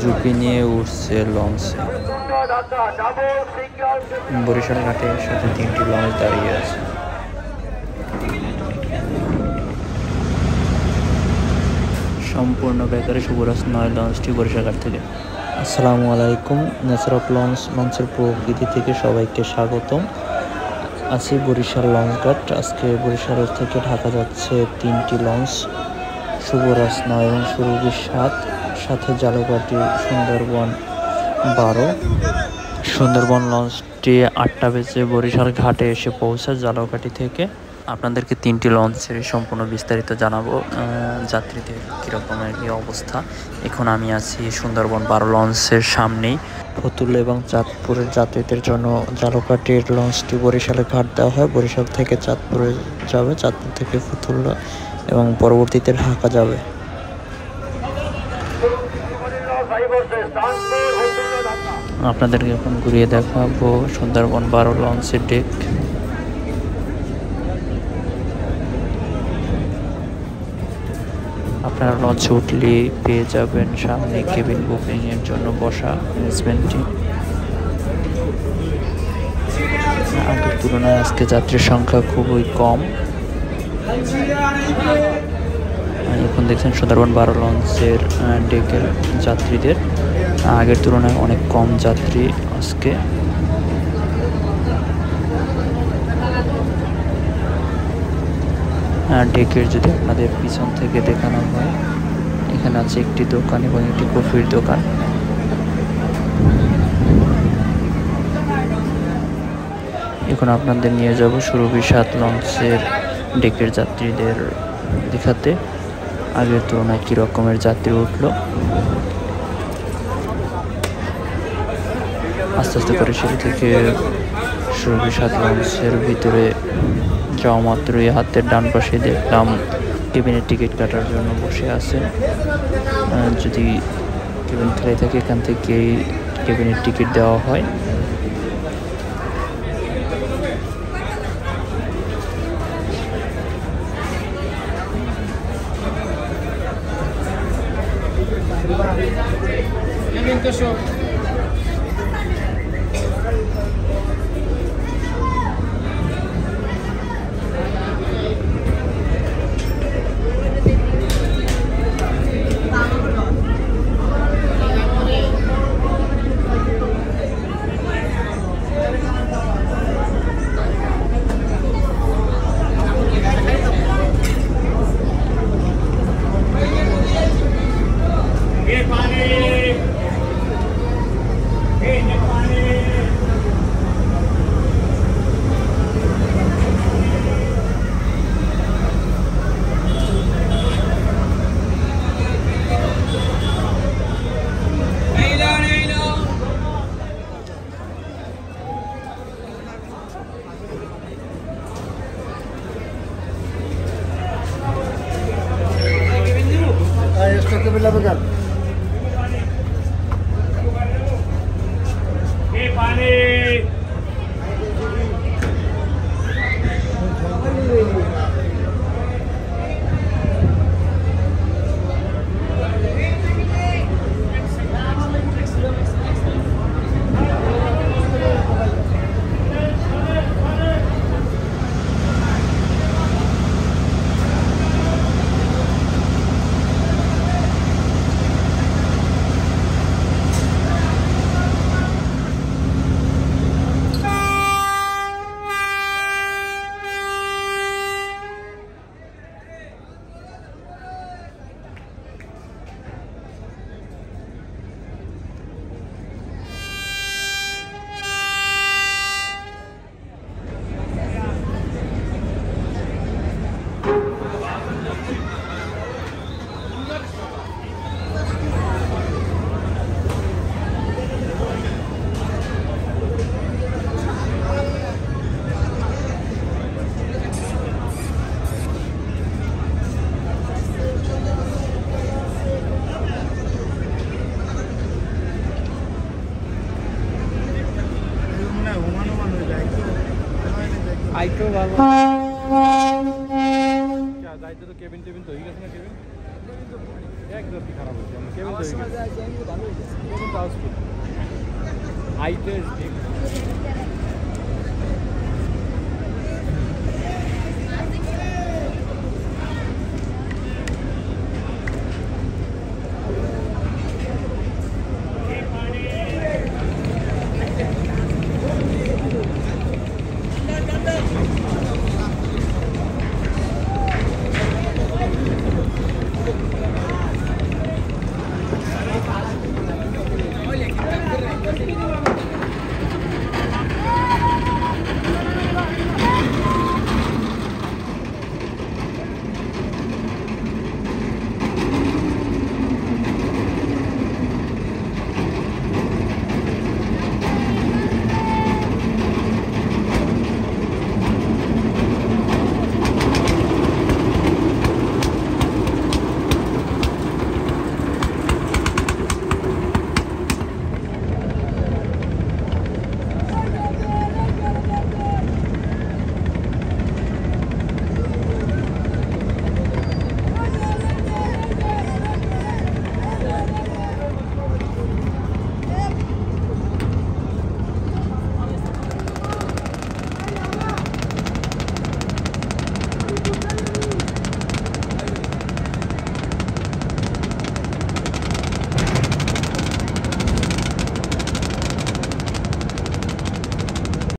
ঝুঁকি নিয়ে উঠছে লঞ্চে। বরিশাল ঘাটের সাথে 3টি লঞ্চ দাঁড়িয়ে আছে। সম্পূর্ণ বেকারে শুভরাজ 9 লঞ্চটি বরিশাল ঘাট থেকে। আসসালামু আলাইকুম। নেচার অফ লঞ্চের প্রকৃতি থেকে সবাইকে স্বাগতম। আছি বরিশাল লঞ্চ ঘাট। আজকে বরিশাল থেকে ঢাকা যাচ্ছে 3টি লঞ্চ, শুভরাজ 9 এবং সুরভি 7, সাথে জালকাঠি সুন্দরবন 12। সুন্দরবন লঞ্চটি 8টা বেজে বরিশাল ঘাটে এসে পৌঁছায় জালকাঠি থেকে। আপনাদেরকে 3টি লঞ্চের সম্পূর্ণ বিস্তারিত জানাবো, যাত্রীদের কীরকমের কী অবস্থা। এখন আমি আছি সুন্দরবন 12 লঞ্চের সামনেই। ফতুল্লা এবং চাঁদপুরের যাত্রীদের জন্য জালকাঠির লঞ্চটি বরিশালে ঘাট দেওয়া হয়। বরিশাল থেকে চাঁদপুরে যাবে, চাঁদপুর থেকে ফতুল্লা এবং পরবর্তীতে ঢাকা যাবে। আপনাদেরকে এখন ঘুরিয়ে দেখাবো সুন্দরবন 12 লঞ্চের ডেক। আপনারা লঞ্চে উঠলে পেয়ে যাবেন সামনে কেবিন বুকিং এর জন্য বসা অ্যারেঞ্জমেন্টটি। আগের তুলনায় আজকে যাত্রীর সংখ্যা খুবই কম। এখন দেখছেন সুন্দরবন 12 লঞ্চের ডেকের যাত্রীদের আগের তুলনায় অনেক কম যাত্রী আজকে। ডেকের যদি আপনাদের পিছন থেকে দেখানো হয়, এখানে আছে একটি দোকান এবং একটি কফির দোকান। এখন আপনাদের নিয়ে যাব সুরভি 7 লঞ্চের ডেকের যাত্রীদের দেখাতে আগের তুলনায় কী রকমের যাত্রী উঠলো। আস্তে আস্তে করে সিঁড়ি থেকে সুরভি 7 লঞ্চের ভিতরে যাওয়া মাত্রই হাতের ডান পাশে দেখলাম কেবিনের টিকিট কাটার জন্য বসে আছেন। যদি কেবিন খালি থাকে এখান থেকেই কেবিনের টিকিট দেওয়া হয়। আইটো ভালো क्या दायित्व तो केबिन टेबिन तो ही कैसे ना केबिन একদম খারাপ হয়েছে আমার কেবল আমার সময় যায় যে ভালো হয়ে গেছে আইতে